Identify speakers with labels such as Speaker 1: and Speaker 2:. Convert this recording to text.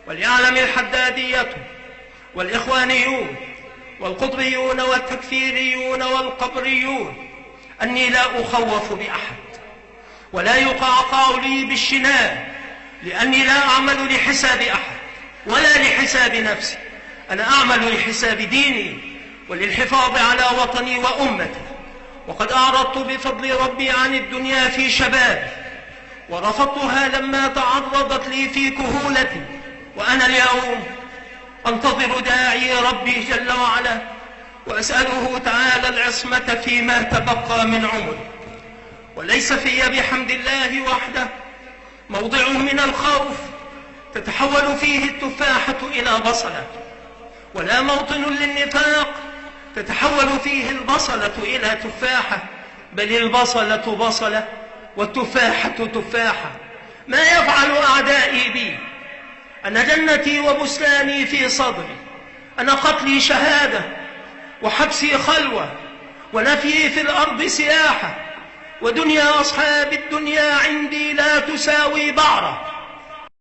Speaker 1: وليعلم الحدادية والإخوانيون والقطبيون والتكفيريون والقبريون أني لا أخوف بأحد، ولا يقعقع لي بالشنان، لأني لا أعمل لحساب أحد ولا لحساب نفسي. أنا أعمل لحساب ديني وللحفاظ على وطني وأمتي. وقد أعرضت بفضل ربي عن الدنيا في شبابي، ورفضتها لما تعرضت لي في كهولتي، وأنا اليوم أنتظر داعي ربي جل وعلا، وأسأله تعالى العصمة فيما تبقى من عمري. وليس في بحمد الله وحده موضع من الخوف تتحول فيه التفاحة إلى بصلة، ولا موطن للنفاق تتحول فيه البصلة إلى تفاحة، بل البصلة بصلة والتفاحة تفاحة. ما يفعل أعدائي بي؟ أنا جنتي وبستاني في صدري، أنا قتلي شهادة وحبسي خلوة ونفيي في الأرض سياحة، ودنيا أصحاب الدنيا عندي لا تساوي بعرة.